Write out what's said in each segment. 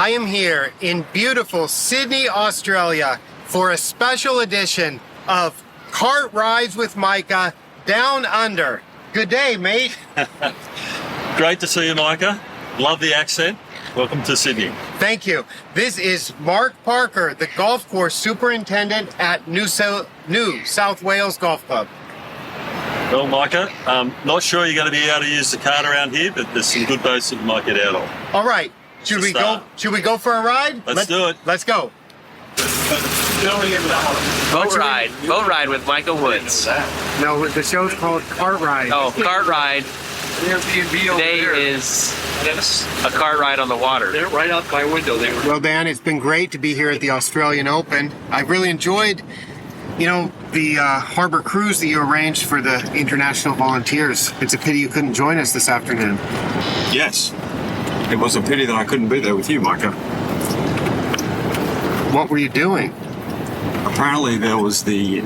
I am here in beautiful Sydney, Australia for a special edition of Cart Rides with Micah Down Under. Good day, mate. Great to see you, Micah. Love the accent. Welcome to Sydney. Thank you. This is Mark Parker, the golf course superintendent at New South Wales Golf Club. Well, Micah, not sure you're going to be able to use the cart around here, but there's some good boats that you might get out of. All right. Should we go for a ride? Let's do it. Let's go. Boat ride with Michael Woods. No, the show's called Cart Ride. Oh, Cart Ride. Today is a cart ride on the water. They're right out my window. Well, Dan, it's been great to be here at the Australian Open. I really enjoyed, the harbor cruise that you arranged for the international volunteers. It's a pity you couldn't join us this afternoon. Yes. It was a pity that I couldn't be there with you, Micah. What were you doing? Apparently there was the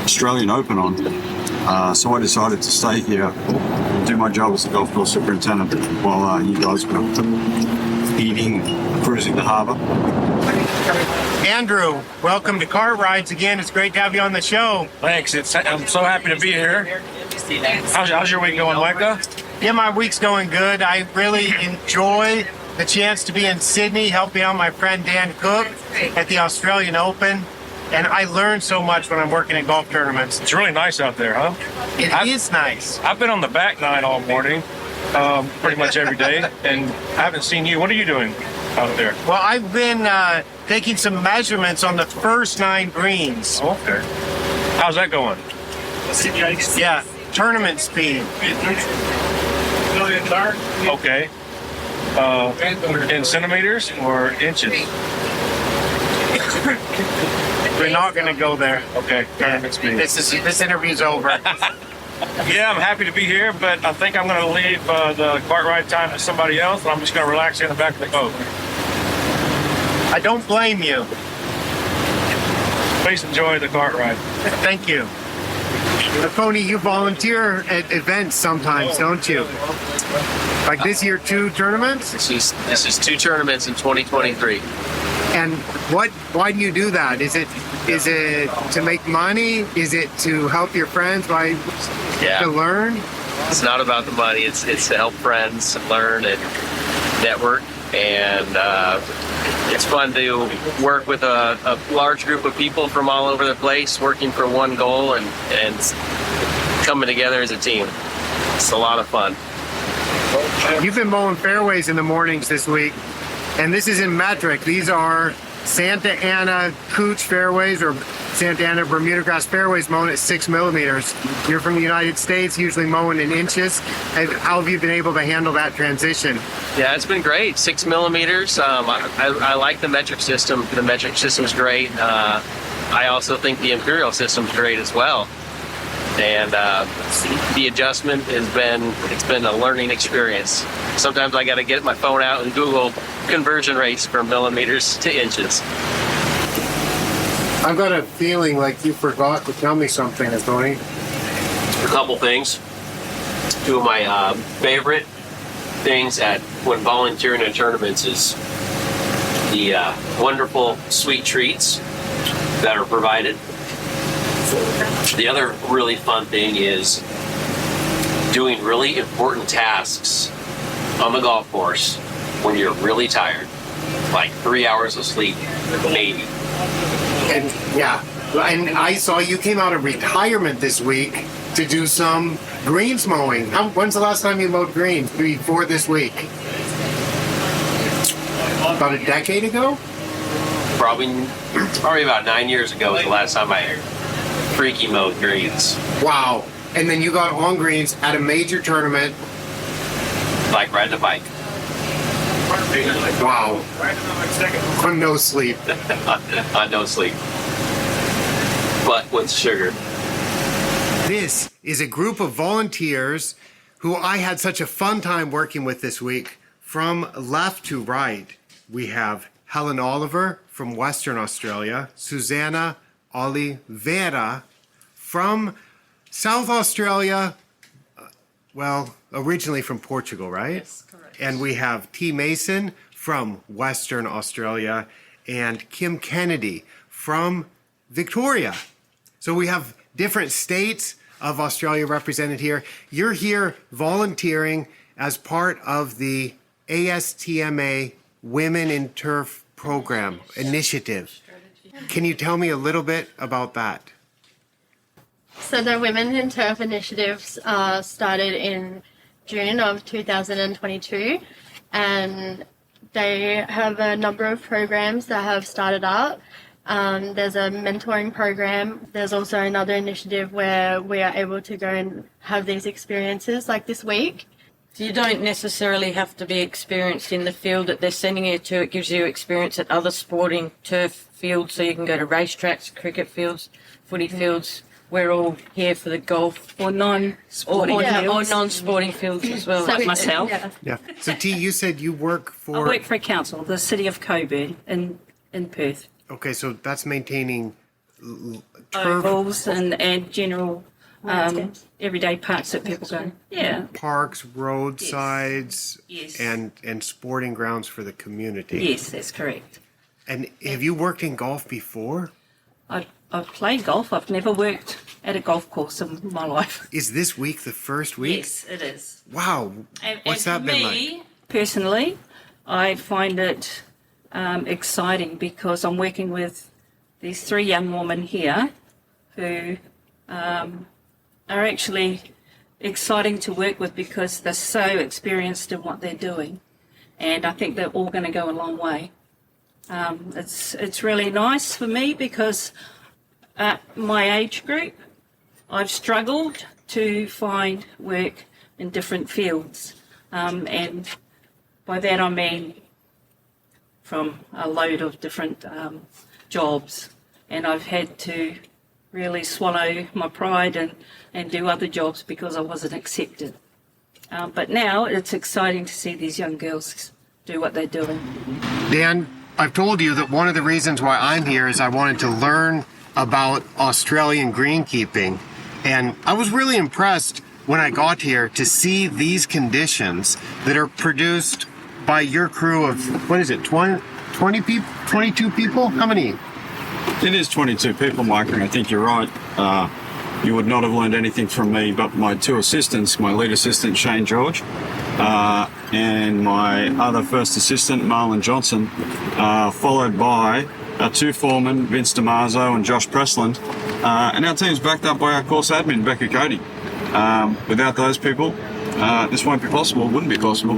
Australian Open on, so I decided to stay here and do my job as a golf course superintendent while you guys were eating, cruising the harbour. Andrew, welcome to Cart Rides again. It's great to have you on the show. Thanks. I'm so happy to be here. How's your week going, Micah? Yeah, my week's going good. I really enjoy the chance to be in Sydney helping out my friend Dan Cook at the Australian Open. And I learn so much when I'm working at golf tournaments. It's really nice out there, huh? It is nice. I've been on the back nine all morning, pretty much every day, and I haven't seen you. What are you doing out there? Well, I've been taking some measurements on the first 9 greens. Okay. How's that going? Yeah, tournament speed. Okay. In centimeters or inches? We're not going to go there. Okay. Tournament speed. This interview's over. Yeah, I'm happy to be here, but I think I'm going to leave the cart ride time to somebody else, and I'm just going to relax here in the back of the boat. I don't blame you. Please enjoy the cart ride. Thank you. Tony, you volunteer at events sometimes, don't you? Like this year, 2 tournaments? This is 2 tournaments in 2023. And why do you do that? Is it to make money? Is it to help your friends to learn? It's not about the money. It's to help friends learn and network. And it's fun to work with a large group of people from all over the place, working for one goal and coming together as a team. It's a lot of fun. You've been mowing fairways in the mornings this week, and this is in metric. These are Santa Ana Cooch fairways or Santa Ana Bermuda grass fairways mown at 6 millimeters. You're from the United States, usually mowing in inches. How have you been able to handle that transition? Yeah, it's been great. 6 millimeters. I like the metric system. The metric system's great. I also think the imperial system's great as well. And the adjustment it's been a learning experience. Sometimes I got to get my phone out and Google conversion rates from millimeters to inches. I've got a feeling like you forgot to tell me something, Tony. A couple things. 2 of my favorite things when volunteering in tournaments is the wonderful sweet treats that are provided. The other really fun thing is doing really important tasks on the golf course when you're really tired, like 3 hours of sleep, maybe. And I saw you came out of retirement this week to do some greens mowing. When's the last time you mowed greens? Before this week? About a decade ago? Probably about 9 years ago was the last time I freaky mowed greens. Wow. And then you got on greens at a major tournament. Like riding a bike. Wow. On no sleep. On no sleep. But with sugar. This is a group of volunteers who I had such a fun time working with this week. From left to right, we have Helen Oliver from Western Australia, Susanna Oliveira from South Australia, originally from Portugal, right? Yes, correct. And we have T. Mason from Western Australia, and Kim Kennedy from Victoria. So we have different states of Australia represented here. You're here volunteering as part of the ASTMA Women in Turf Program initiative. Can you tell me a little bit about that? So the Women in Turf initiatives started in June of 2022, and they have a number of programs that have started up. There's a mentoring program. There's also another initiative where we are able to go and have these experiences like this week. So you don't necessarily have to be experienced in the field that they're sending you to. It gives you experience at other sporting turf fields, so you can go to racetracks, cricket fields, footy fields. We're all here for the golf Or non-sporting or fields. non-sporting fields as well, Like like myself. Yeah. So T, you said you work I for... work for a council, the City of Coburn in Perth. Okay, so that's maintaining turf Ovals and general everyday parks that people go. Yeah. parks, roadsides, Yes. and sporting grounds for the community. Yes, that's correct. And have you worked in golf before? I've played golf. I've never worked at a golf course in my life. Is this week the first week? Yes, it is. Wow. What's that been like? Personally, I find it exciting because I'm working with these three young women here who are actually exciting to work with because they're so experienced in what they're doing, and I think they're all going to go a long way. It's really nice for me because at my age group, I've struggled to find work in different fields, and by that I mean from a load of different jobs, and I've had to really swallow my pride and do other jobs because I wasn't accepted. But now it's exciting to see these young girls do what they're doing. Dan, I've told you that one of the reasons why I'm here is I wanted to learn about Australian greenkeeping. And I was really impressed when I got here to see these conditions that are produced by your crew of, what is it, 20 people, 22 people? How many? It is 22 people, Mike, and I think you're right. You would not have learned anything from me but my two assistants, my lead assistant, Shane George, and my other first assistant, Marlon Johnson, followed by our two foremen, Vince DiMarzo and Josh Pressland, and our team's backed up by our course admin, Becca Cody. Without those people, this won't be possible, wouldn't be possible.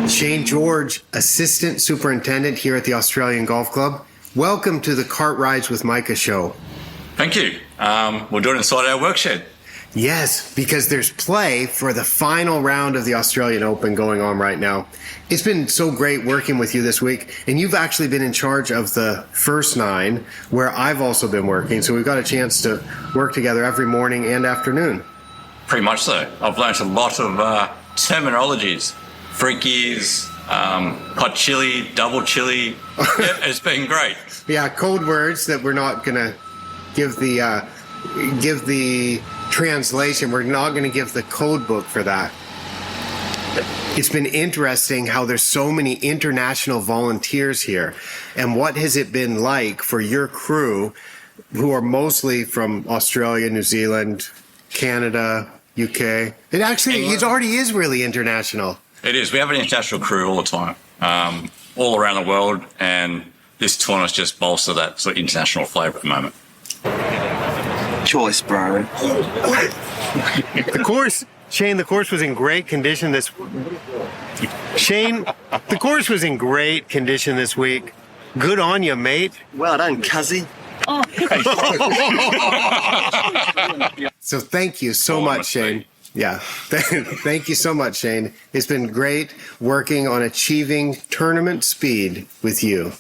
Shane George, Assistant Superintendent here at the Australian Golf Club. Welcome to the Cart Rides with Micah show. Thank you. We'll do it inside our work shed. Yes, because there's play for the final round of the Australian Open going on right now. It's been so great working with you this week, and you've actually been in charge of the first 9, where I've also been working, so we've got a chance to work together every morning and afternoon. Pretty much so. I've learnt a lot of terminologies. Freakies, hot chili, double chili. Yeah, it's been great. Yeah, code words that we're not going to give the translation. We're not going to give the code book for that. It's been interesting how there's so many international volunteers here. And what has it been like for your crew, who are mostly from Australia, New Zealand, Canada, UK? It already is really international. It is. We have an international crew all the time, all around the world, and this tournament's just bolstered that sort of international flavour at the moment. Choice, bro. The course was in great condition this week. Good on you, mate. Well done, cuzzy. So thank you so much, Shane. Yeah, thank you so much, Shane. It's been great working on achieving tournament speed with you.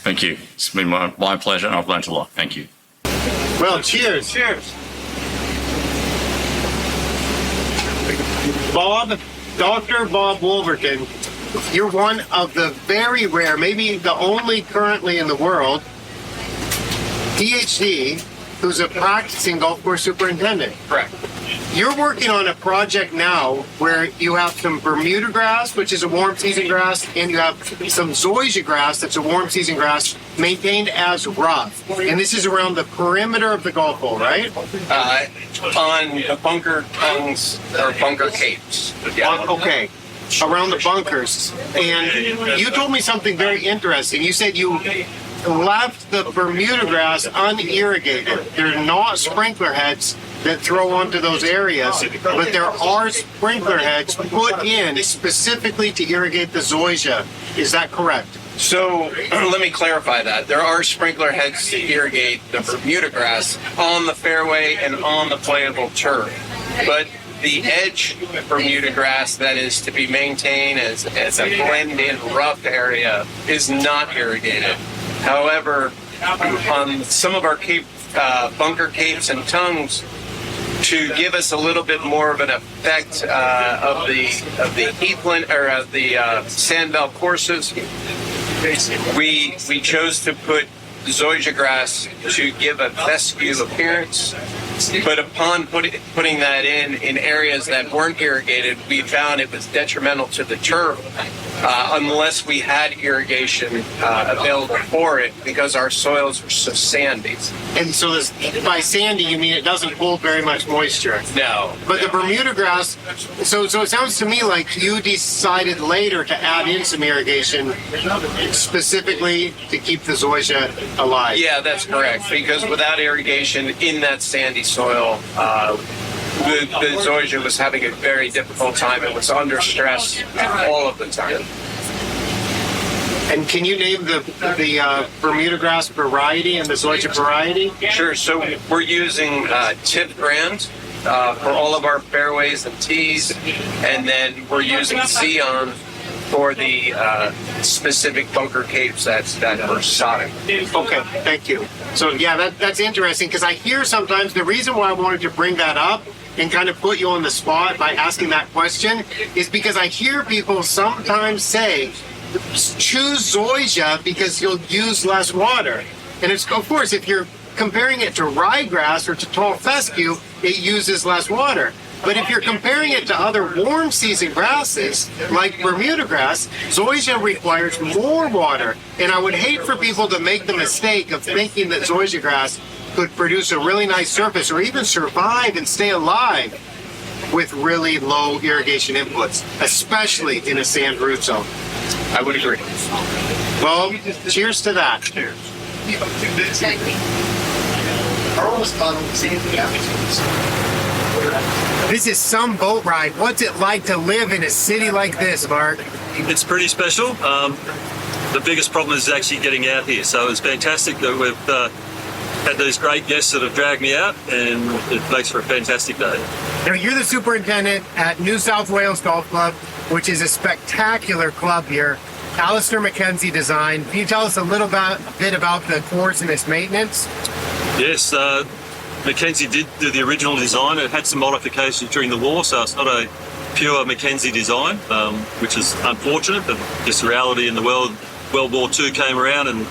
Thank you. It's been my pleasure, and I've learnt a lot. Thank you. Well, cheers. Cheers. Dr. Bob Wolverton, you're one of the very rare, maybe the only currently in the world, PhD, who's a practicing golf course superintendent. Correct. you're working on a project now where you have some Bermuda grass, which is a warm season grass, and you have some zoysia grass that's a warm season grass maintained as rough. And this is around the perimeter of the golf hole, right? On the bunker tongues or bunker capes. Okay. Around the bunkers. And you told me something very interesting. You said you left the Bermuda grass unirrigated. There are not sprinkler heads that throw onto those areas, but there are sprinkler heads put in specifically to irrigate the zoysia. Is that correct? So let me clarify that. There are sprinkler heads to irrigate the Bermuda grass on the fairway and on the playable turf. But the edge Bermuda grass that is to be maintained as a blend-in rough area is not irrigated. However, on some of our bunker capes and tongues, to give us a little bit more of an effect of the heathland or of the sandbelt courses, we chose to put zoysia grass to give a fescue appearance. But upon putting that in areas that weren't irrigated, we found it was detrimental to the turf unless we had irrigation available for it because our soils were so sandy. And so this, by sandy, you mean it doesn't hold very much moisture? No. But the Bermuda grass, so it sounds to me like you decided later to add in some irrigation specifically to keep the zoysia alive. Yeah, that's correct. Because without irrigation in that sandy soil, the zoysia was having a very difficult time. It was under stress all of the time. And can you name the Bermuda grass variety and the zoysia variety? Sure. So we're using Tip brand for all of our fairways and tees, and then we're using Xeon for the specific bunker capes that we're sodding. Okay, thank you. So yeah, that's interesting because I hear sometimes the reason why I wanted to bring that up and kind of put you on the spot by asking that question is because I hear people sometimes say, choose zoysia because you'll use less water. And it's, of course, if you're comparing it to ryegrass or to tall fescue, it uses less water. But if you're comparing it to other warm season grasses, like Bermuda grass, zoysia requires more water. And I would hate for people to make the mistake of thinking that zoysia grass could produce a really nice surface or even survive and stay alive with really low irrigation inputs, especially in a sand root zone. I would agree. Well, cheers to that. Cheers. This is some boat ride. What's it like to live in a city like this, Mark? It's pretty special. The biggest problem is actually getting out here. So it's fantastic that we've had these great guests that have dragged me out, and it makes for a fantastic day. Now, you're the superintendent at New South Wales Golf Club, which is a spectacular club here. Alistair Mackenzie Design. Can you tell us a bit about the course and its maintenance? Yes, Mackenzie did do the original design. It had some modifications during the war, so it's not a pure Mackenzie design, which is unfortunate, but just reality in the world. World War II came around and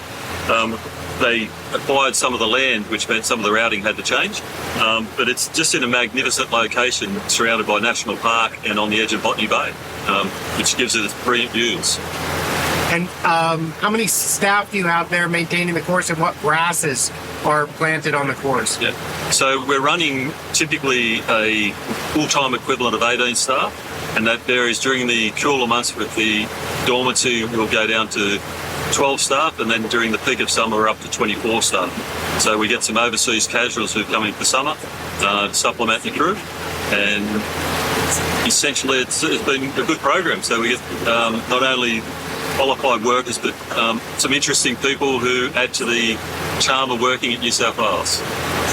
they acquired some of the land, which meant some of the routing had to change. But it's just in a magnificent location, surrounded by National Park and on the edge of Botany Bay, which gives it its brilliant views. And how many staff do you have there maintaining the course, and what grasses are planted on the course? Yeah. So we're running typically a full-time equivalent of 18 staff, and that varies during the cooler months. With the dormancy, we'll go down to 12 staff, and then during the peak of summer, we're up to 24 staff. So we get some overseas casuals who come in for summer to supplement the crew, and essentially it's been a good program. So we get not only qualified workers, but some interesting people who add to the charm of working at New South Wales.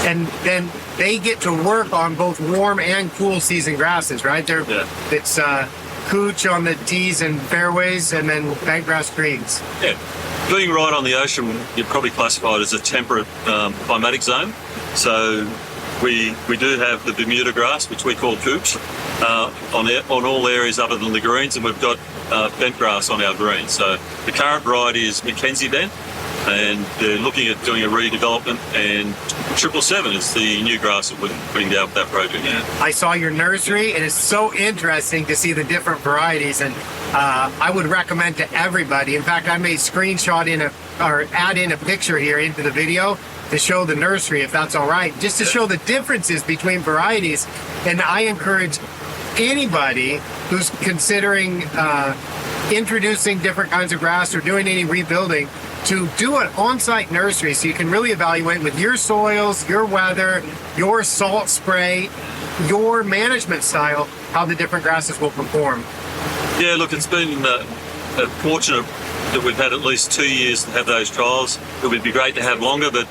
And then they get to work on both warm and cool season grasses, right? It's cooch on the tees and fairways, and then bentgrass greens. Yeah. Being right on the ocean, you'd probably classify it as a temperate climatic zone. So we do have the Bermuda grass, which we call cooch, on all areas other than the greens, and we've got bent grass on our greens. So the current variety is Mackenzie bent, and they're looking at doing a redevelopment and 777 is the new grass that we're putting down with that project. I saw your nursery. It is so interesting to see the different varieties, and I would recommend to everybody. In fact, I may screenshot or add in a picture here into the video to show the nursery, if that's all right, just to show the differences between varieties. And I encourage anybody who's considering introducing different kinds of grass or doing any rebuilding to do an on-site nursery so you can really evaluate with your soils, your weather, your salt spray, your management style, how the different grasses will perform. Yeah, look, it's been fortunate that we've had at least 2 years to have those trials. It would be great to have longer, but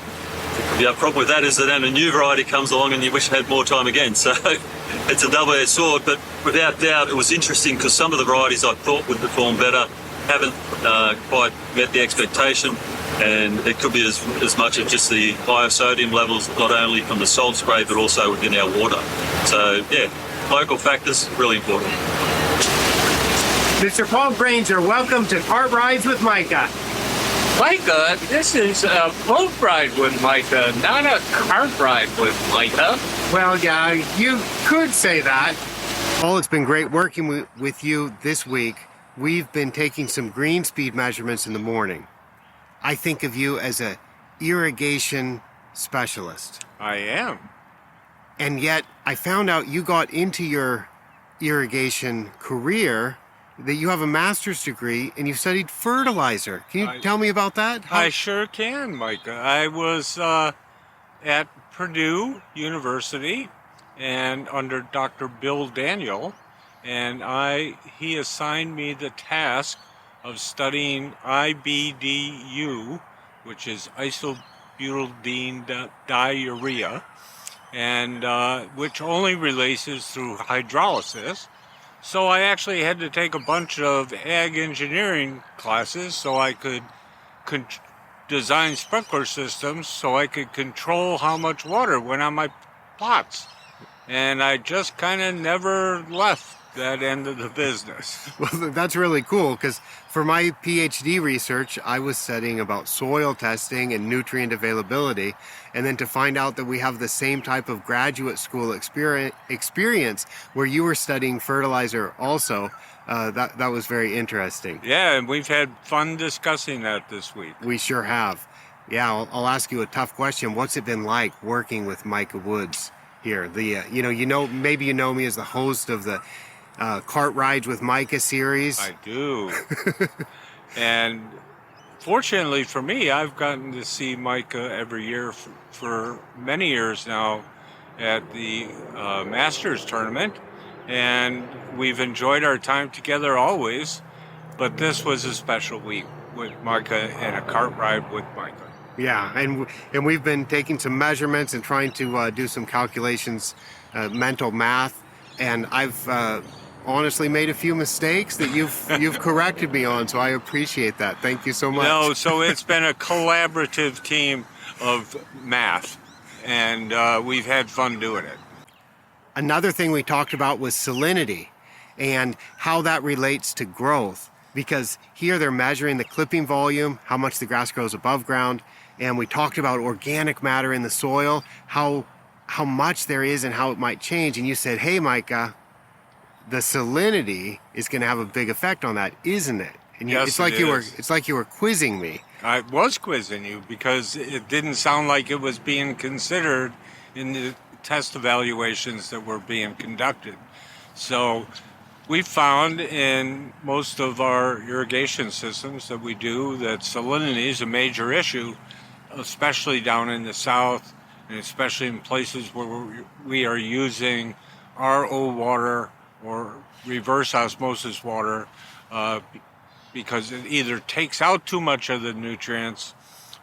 the problem with that is that then a new variety comes along and you wish you had more time again. So it's a double-edged sword, but without doubt it was interesting because some of the varieties I thought would perform better haven't quite met the expectation, and it could be as much as just the higher sodium levels, not only from the salt spray but also within our water. So yeah, local factors really important. Mr. Paul Granger, welcome to Cart Rides with Micah. Micah, this is a boat ride with Micah, not a cart ride with Micah. Well, yeah, you could say that. Paul, it's been great working with you this week. We've been taking some green speed measurements in the morning. I think of you as a irrigation specialist. I am. And yet I found out you got into your irrigation career that you have a master's degree and you studied fertilizer. Can you tell me about that? I sure can, Micah. I was at Purdue University and under Dr. Bill Daniel, and he assigned me the task of studying IBDU, which is isobutylene diurea, and which only releases through hydrolysis. So I actually had to take a bunch of ag engineering classes so I could design sprinkler systems so I could control how much water went on my plots. And I just kind of never left that end of the business. Well, that's really cool because for my PhD research, I was studying about soil testing and nutrient availability. And then to find out that we have the same type of graduate school experience where you were studying fertilizer also, that was very interesting. Yeah, and we've had fun discussing that this week. We sure have. Yeah, I'll ask you a tough question. What's it been like working with Micah Woods here? Maybe you know me as the host of the Cart Rides with Micah series. I do. And fortunately for me, I've gotten to see Micah every year for many years now at the Masters tournament, and we've enjoyed our time together always, but this was a special week with Micah and a cart ride with Micah. Yeah, and we've been taking some measurements and trying to do some calculations, mental math, and I've honestly made a few mistakes that you've corrected me on, so I appreciate that. Thank you so much. No, so it's been a collaborative team of math, and we've had fun doing it. Another thing we talked about was salinity and how that relates to growth, because here they're measuring the clipping volume, how much the grass grows above ground, and we talked about organic matter in the soil, how much there is and how it might change, and you said, hey, Micah, the salinity is going to have a big effect on that, isn't it? And yes, it's like you were quizzing me. I was quizzing you because it didn't sound like it was being considered in the test evaluations that were being conducted. So we found in most of our irrigation systems that we do that salinity is a major issue, especially down in the south, and especially in places where we are using RO water or reverse osmosis water, because it either takes out too much of the nutrients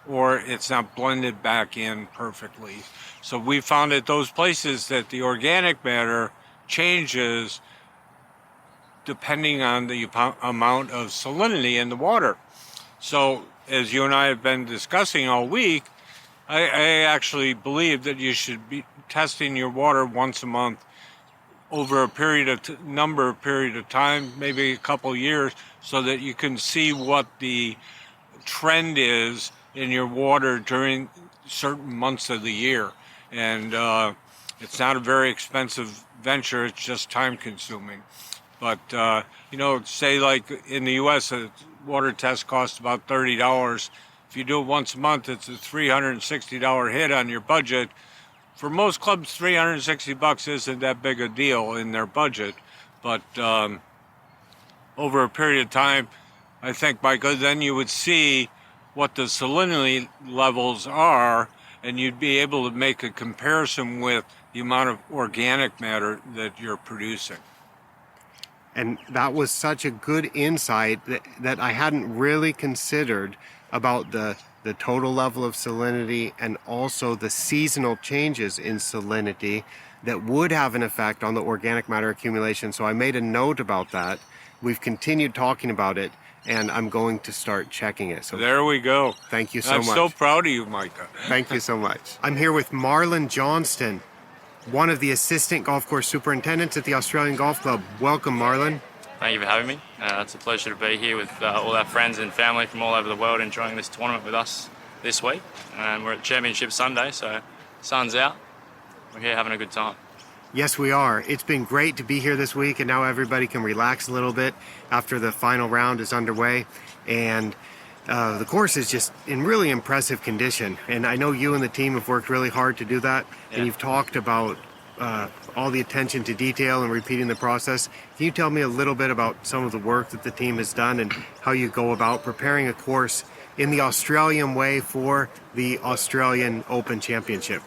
or it's not blended back in perfectly. So we found at those places that the organic matter changes depending on the amount of salinity in the water. So as you and I have been discussing all week, I actually believe that you should be testing your water once a month over a period of time, maybe a couple years, so that you can see what the trend is in your water during certain months of the year. And it's not a very expensive venture, it's just time consuming. But, say like in the U.S., a water test costs about $30. If you do it once a month, it's a $360 hit on your budget. For most clubs, $360 isn't that big a deal in their budget. But over a period of time, I think, Michael, then you would see what the salinity levels are, and you'd be able to make a comparison with the amount of organic matter that you're producing. And that was such a good insight that I hadn't really considered about the total level of salinity and also the seasonal changes in salinity that would have an effect on the organic matter accumulation. So I made a note about that. We've continued talking about it, and I'm going to start checking it. So there we go. Thank you so much. I'm so proud of you, Micah. Thank you so much. I'm here with Marlon Johnston, one of the assistant golf course superintendents at the Australian Golf Club. Welcome, Marlon. Thank you for having me. It's a pleasure to be here with all our friends and family from all over the world enjoying this tournament with us this week. And we're at Championship Sunday, so sun's out. We're here having a good time. Yes, we are. It's been great to be here this week, and now everybody can relax a little bit after the final round is underway. And the course is just in really impressive condition. And I know you and the team have worked really hard to do that. Yeah. And you've talked about all the attention to detail and repeating the process. Can you tell me a little bit about some of the work that the team has done and how you go about preparing a course in the Australian way for the Australian Open Championship?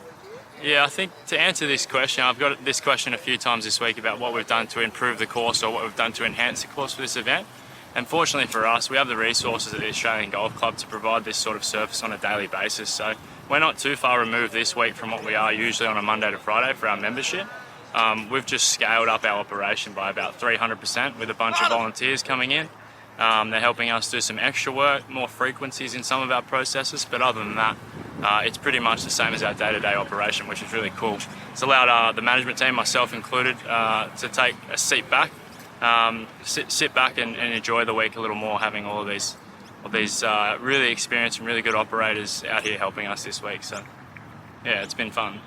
Yeah, I think to answer this question, I've got this question a few times this week about what we've done to improve the course or what we've done to enhance the course for this event. And fortunately for us, we have the resources at the Australian Golf Club to provide this sort of service on a daily basis. So we're not too far removed this week from what we are usually on a Monday to Friday for our membership. We've just scaled up our operation by about 300% with a bunch of volunteers coming in. They're helping us do some extra work, more frequencies in some of our processes, but other than that, it's pretty much the same as our day-to-day operation, which is really cool. It's allowed the management team, myself included, to take a seat back, sit back and enjoy the week a little more, having all of these really experienced and really good operators out here helping us this week. So yeah, it's been fun.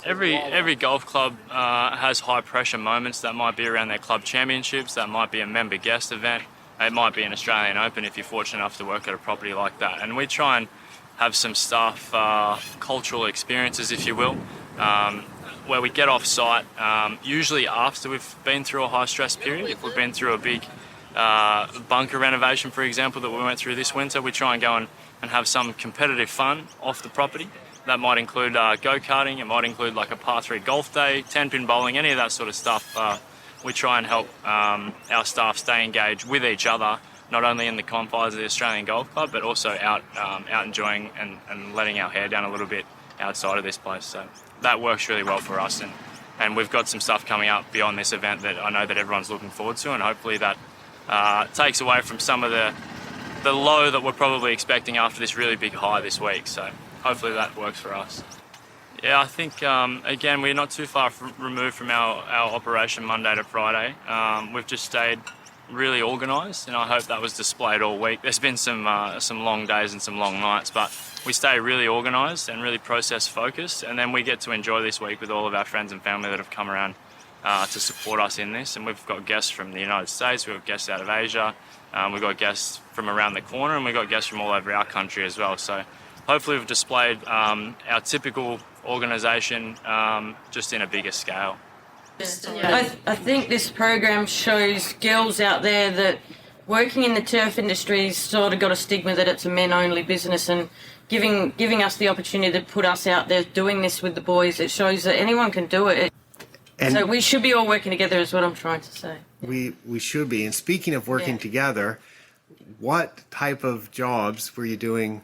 Every golf club has high pressure moments. That might be around their club championships, that might be a member guest event, it might be an Australian Open if you're fortunate enough to work at a property like that. And we try and have some staff cultural experiences, if you will, where we get off site, usually after we've been through a high stress period. If we've been through a big bunker renovation, for example, that we went through this winter, we try and go and have some competitive fun off the property. That might include go-karting, it might include like a par 3 golf day, 10-pin bowling, any of that sort of stuff. We try and help our staff stay engaged with each other, not only in the confines of the Australian Golf Club, but also out enjoying and letting our hair down a little bit outside of this place. So that works really well for us. And we've got some stuff coming up beyond this event that I know that everyone's looking forward to, and hopefully that takes away from some of the low that we're probably expecting after this really big high this week. So hopefully that works for us. Yeah, I think, again, we're not too far removed from our operation Monday to Friday. We've just stayed really organised, and I hope that was displayed all week. There's been some long days and some long nights, but we stay really organised and really process focused, and then we get to enjoy this week with all of our friends and family that have come around to support us in this. And we've got guests from the United States, we've got guests out of Asia, we've got guests from around the corner, and we've got guests from all over our country as well. So hopefully we've displayed our typical organisation just in a bigger scale. I think this program shows girls out there that working in the turf industry's sort of got a stigma that it's a men-only business, and giving us the opportunity to put us out there doing this with the boys, it shows that anyone can do it. And so we should be all working together is what I'm trying to say. We should be. And speaking of working together, what type of jobs were you doing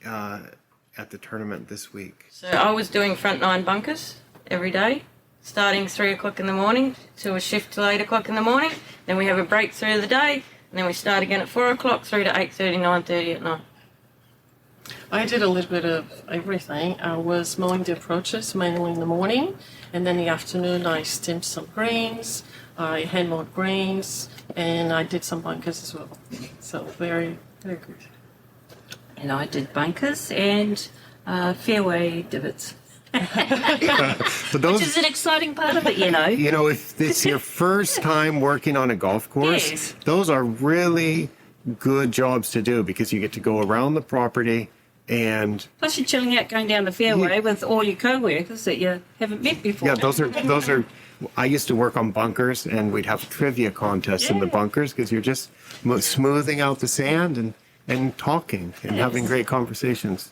at the tournament this week? So I was doing front 9 bunkers every day, starting 3 o'clock in the morning to a shift till 8 o'clock in the morning. Then we have a break through the day, and then we start again at 4 o'clock through to 8:30, 9:30 at night. I did a little bit of everything. I was mowing the approaches mainly in the morning, and then in the afternoon I stemmed some greens, I hand mowed greens, and I did some bunkers as well. So very, very good. And I did bunkers, and fairway divots. So those, Which is an exciting part of it, you know. you know, if it's your first time working on a golf course, Yes. those are really good jobs to do because you get to go around the property and Plus, you're chilling out going down the fairway with all your co-workers that you haven't met before. yeah, those are. I used to work on bunkers, and we'd have trivia contests in the bunkers because you're just smoothing out the sand and talking and having great conversations.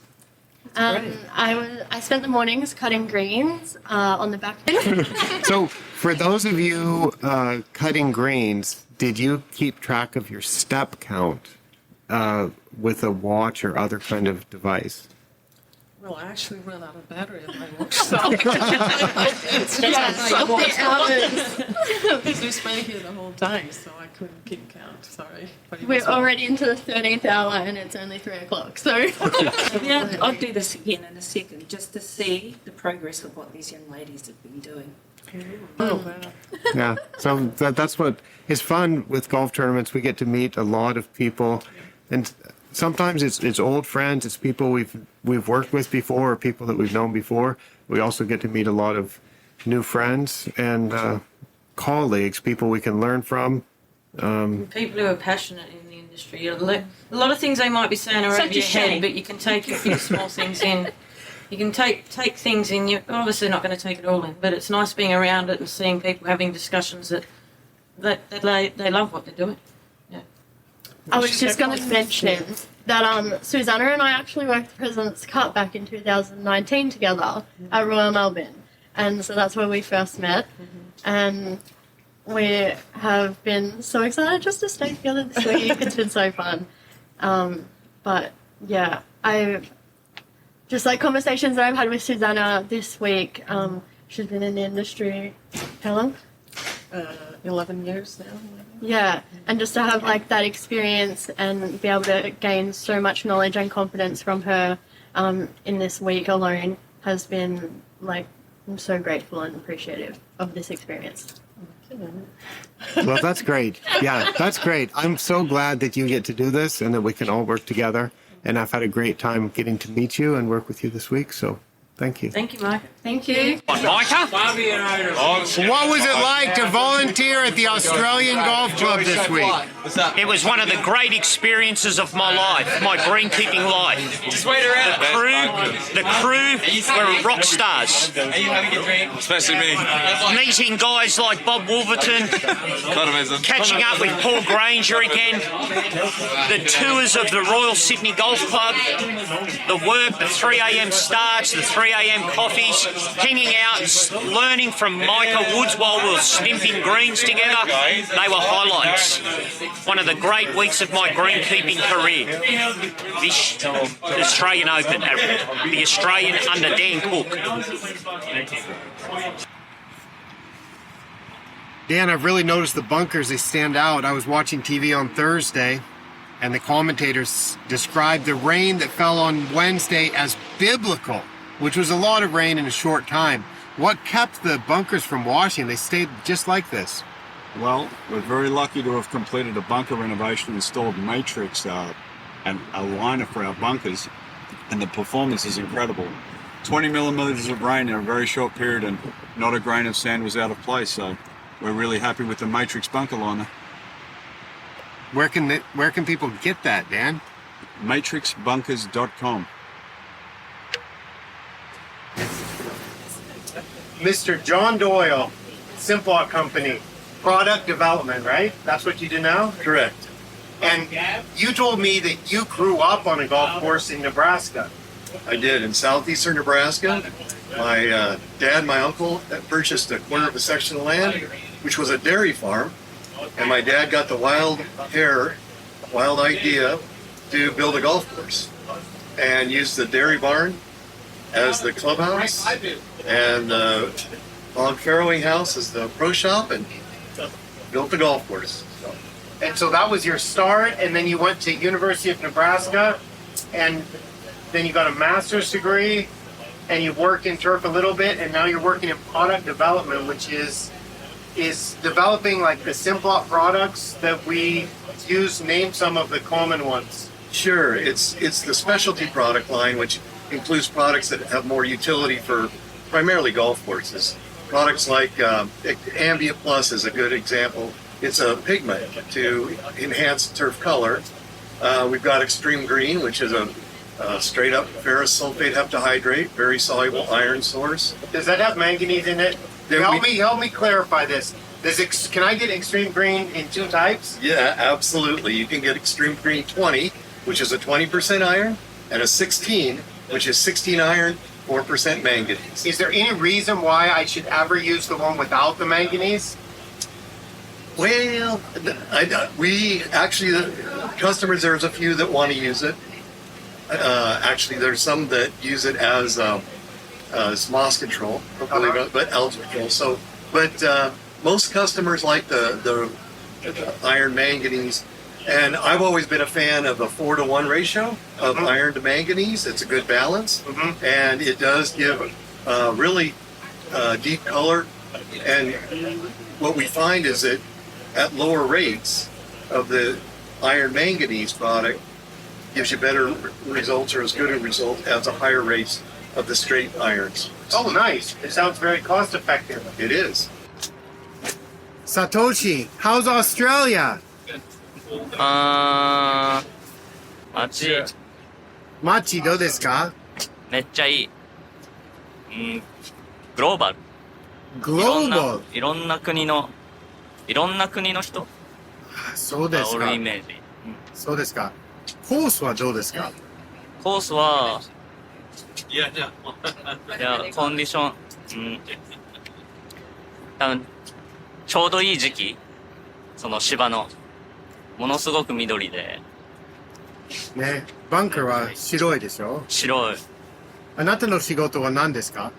I spent the mornings cutting greens on the back. So, for those of you cutting greens, did you keep track of your step count with a watch or other kind of device? Well, I actually ran out of battery in my watch, so because we spent here the whole time, so I couldn't keep count. Sorry. We're already into the 13th hour and it's only 3 o'clock, so. Yeah, I'll do this again in a second just to see the progress of what these young ladies have been doing. Oh, wow. Yeah, so that's what is fun with golf tournaments. We get to meet a lot of people, and sometimes it's old friends, it's people we've worked with before, or people that we've known before. We also get to meet a lot of new friends and colleagues, people we can learn from. People who are passionate in the industry. A lot of things they might be saying are Such over a your head, shame. but you can take a few small things in. You can take things in. You're obviously not going to take it all in, but it's nice being around it and seeing people having discussions that they love what they're doing. Yeah. I was just going to mention that Susanna and I actually worked the President's Cup back in 2019 together at Royal Melbourne. And so that's where we first met. And we have been so excited just to stay together this week. It's been so fun. But yeah, just like conversations that I've had with Susanna this week, she's been in the industry, how long? 11 years now. Yeah, and just to have like that experience and be able to gain so much knowledge and confidence from her in this week alone has been like, I'm so grateful and appreciative of this experience. Well, that's great. Yeah, that's great. I'm so glad that you get to do this and that we can all work together. And I've had a great time getting to meet you and work with you this week. So thank you. Thank you, Mike. Thank you. What was it like to volunteer at the Australian Golf Club this week? It was one of the great experiences of my life, my greenkeeping life. The crew were rock stars. Especially me. Meeting guys like Bob Wolverton, catching up with Paul Granger again, the tours of the Royal Sydney Golf Club, the work, the 3 a.m. starts, the 3 a.m. coffees, hanging out and learning from Micah Woods while we were stimping greens together. They were highlights. One of the great weeks of my greenkeeping career. This Australian Open, the Australian under Dan Cook. Dan, I've really noticed the bunkers, they stand out. I was watching TV on Thursday, and the commentators described the rain that fell on Wednesday as biblical, which was a lot of rain in a short time. What kept the bunkers from washing? They stayed just like this. Well, we're very lucky to have completed a bunker renovation and installed matrix and a liner for our bunkers, and the performance is incredible. 20 millimeters of rain in a very short period, and not a grain of sand was out of place, so we're really happy with the matrix bunker liner. Where can people get that, Dan? matrixbunkers.com. Mr. John Doyle, Simplot Company, product development, right? That's what you do now? Correct. And you told me that you grew up on a golf course in Nebraska. I did in southeastern Nebraska. My dad, my uncle, purchased a quarter of a section of land, which was a dairy farm. And my dad got the wild idea to build a golf course and used the dairy barn as the clubhouse and the log fairway house as the pro shop, and built the golf course. And so that was your start, and then you went to University of Nebraska, and then you got a master's degree, and you worked in turf a little bit, and now you're working in product development, which is developing like the Simplot products that we use. Name some of the common ones. Sure, it's the specialty product line, which includes products that have more utility for primarily golf courses. Products like Ambient Plus is a good example. It's a pigment to enhance turf color. We've got Extreme Green, which is a straight up ferrous sulfate heptahydrate, very soluble iron source. Does that have manganese in it? Help me clarify this. Can I get Extreme Green in 2 types? Yeah, absolutely. You can get Extreme Green 20, which is a 20% iron, and a 16, which is 16 iron, 4% manganese. Is there any reason why I should ever use the one without the manganese? Well, we actually, the customers, there's a few that want to use it. Actually, there's some that use it as moss control, believe it, but algae control. So, but most customers like the iron manganese, and I've always been a fan of a 4-to-1 ratio of iron to manganese. It's a good balance, and it does give really deep color. And what we find is that at lower rates of the iron manganese product gives you better results, or as good a result as the higher rates of the straight irons. Oh, nice. It sounds very cost effective. It is. Satoshi, how's Australia? 街どうですか？めっちゃいい。グローバル。グローバル。いろんな国の人そうですか。がおるイメージ。そうですか。コースはどうですか？コースは、いや、コンディション、多分、ちょうどいい時期、その芝の、ものすごく緑で。ね、バンカーは白いでしょ？白い。あなたの仕事は何ですか？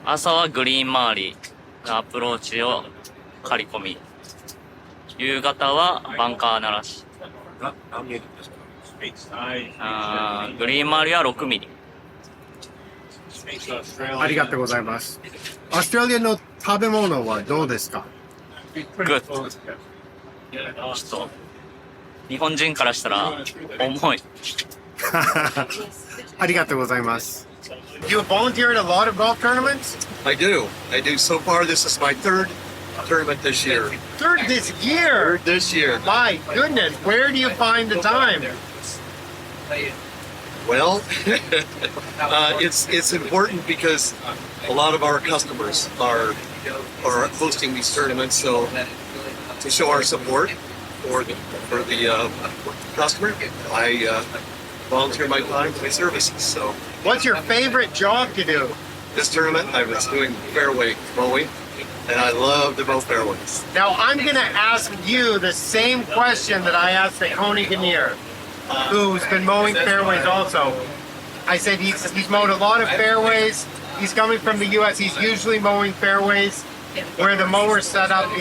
朝はグリーン周りのアプローチを刈り込み。夕方はバンカー鳴らし。グリーン周りは6ミリ。ありがとうございます。オーストラリアの食べ物はどうですか？グッド。ちょっと、日本人からしたら重い。ありがとうございます。You have volunteered at a lot of golf tournaments? I do. So far, this is my third tournament this year. Third this year? Third this year. My goodness, where do you find the time? Well, it's important because a lot of our customers are hosting these tournaments, so to show our support for the customer, I volunteer my time to my services. So, what's your favorite job to do? This tournament, I was doing fairway mowing, and I love to mow fairways. Now I'm going to ask you the same question that I asked the Coney Kinnear, who's been mowing fairways also. I said he's mowed a lot of fairways. He's coming from the U.S. He's usually mowing fairways where the mower's set up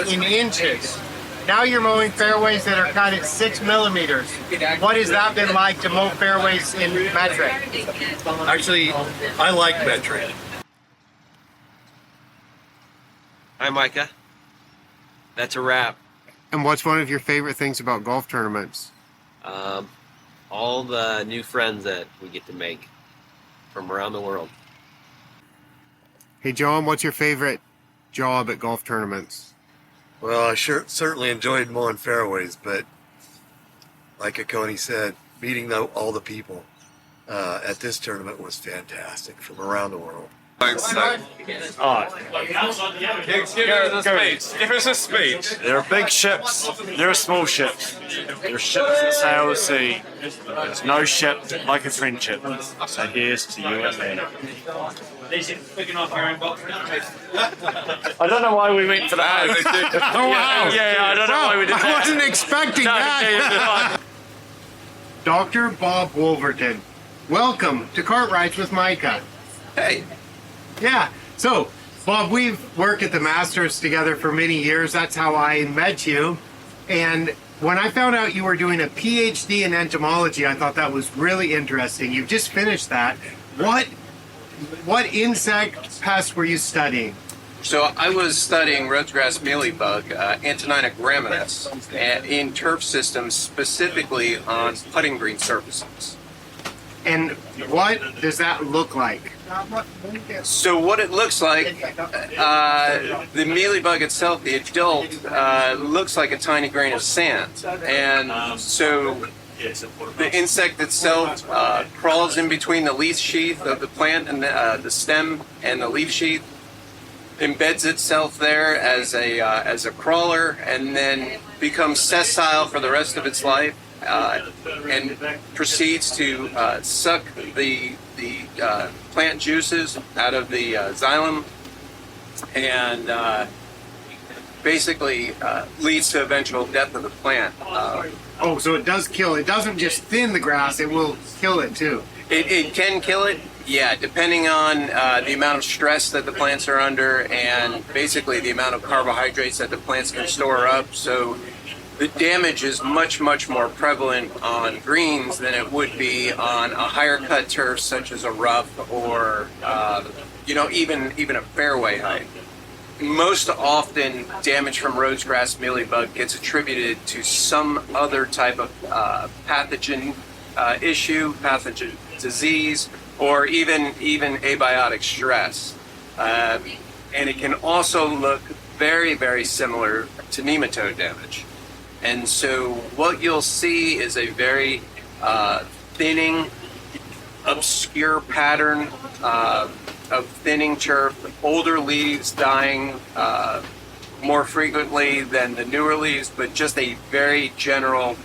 in inches. Now you're mowing fairways that are cut at 6 millimeters. What has that been like to mow fairways in metric? Actually, I like metric. Hi, Micah. That's a wrap. And what's one of your favorite things about golf tournaments? All the new friends that we get to make from around the world. Hey, John, what's your favorite job at golf tournaments? Well, I certainly enjoyed mowing fairways, but like Akoni said, meeting all the people at this tournament was fantastic from around the world. Give us a speech. Give us a speech. There are big ships, there are small ships. There are ships that sail the sea. There's no ship like a friendship. So here's to you and me. I don't know why we went for that. Oh, wow. Yeah, I don't know why we did that. I wasn't expecting that. Dr. Bob Wolverton, welcome to Cart Rides with Micah. Hey. Yeah, so Bob, we've worked at the Masters together for many years. That's how I met you. And when I found out you were doing a PhD in entomology, I thought that was really interesting. You've just finished that. What insect pest were you studying? So I was studying roadgrass mealybug, Antonina graminis, in turf systems, specifically on putting green surfaces. And what does that look like? So what it looks like, the mealybug itself, the adult, looks like a tiny grain of sand. And so the insect itself crawls in between the leaf sheath of the plant and the stem and the leaf sheath, embeds itself there as a crawler, and then becomes sessile for the rest of its life, and proceeds to suck the plant juices out of the xylem, and basically leads to eventual death of the plant. Oh, so it does kill. It doesn't just thin the grass, it will kill it too. It can kill it, yeah, depending on the amount of stress that the plants are under and basically the amount of carbohydrates that the plants can store up. So the damage is much, much more prevalent on greens than it would be on a higher cut turf such as a rough or, even a fairway height. Most often, damage from Rhodes grass mealybug gets attributed to some other type of pathogen issue, pathogen disease, or even abiotic stress. And it can also look very, very similar to nematode damage. And so what you'll see is a very thinning, obscure pattern of thinning turf, older leaves dying more frequently than the newer leaves, but just a very general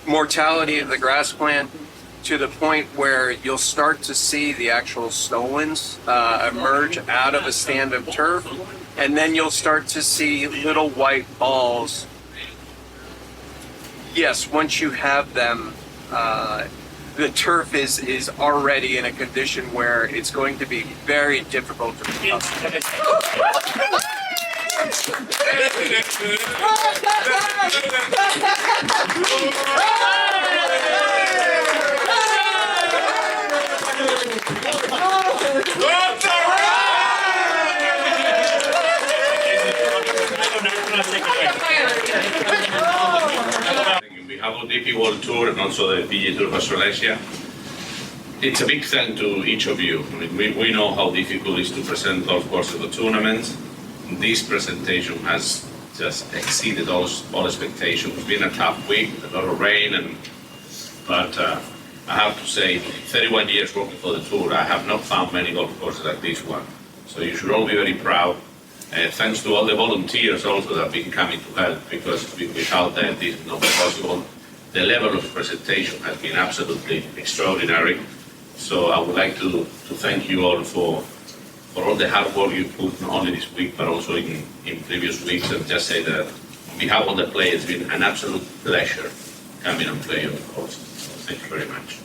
mortality of the grass plant, to the point where you'll start to see the actual stolons emerge out of a stand of turf, and then you'll start to see little white balls. Yes, once you have them, the turf is already in a condition where it's going to be very difficult to pick up. We have a DP World Tour and also the PGA Tour of Australasia. It's a big thank to each of you. I mean, we know how difficult it is to present golf courses at the tournaments. This presentation has just exceeded all expectations. It's been a tough week, a lot of rain, but I have to say, 31 years working for the tour, I have not found many golf courses like this one. So you should all be very proud. Thanks to all the volunteers also that have been coming to help, because without them this is not possible. The level of presentation has been absolutely extraordinary. So I would like to thank you all for all the hard work you put not only this week but also in previous weeks, and just say that on behalf of the players, it's been an absolute pleasure coming and playing on the course. So thank you very much.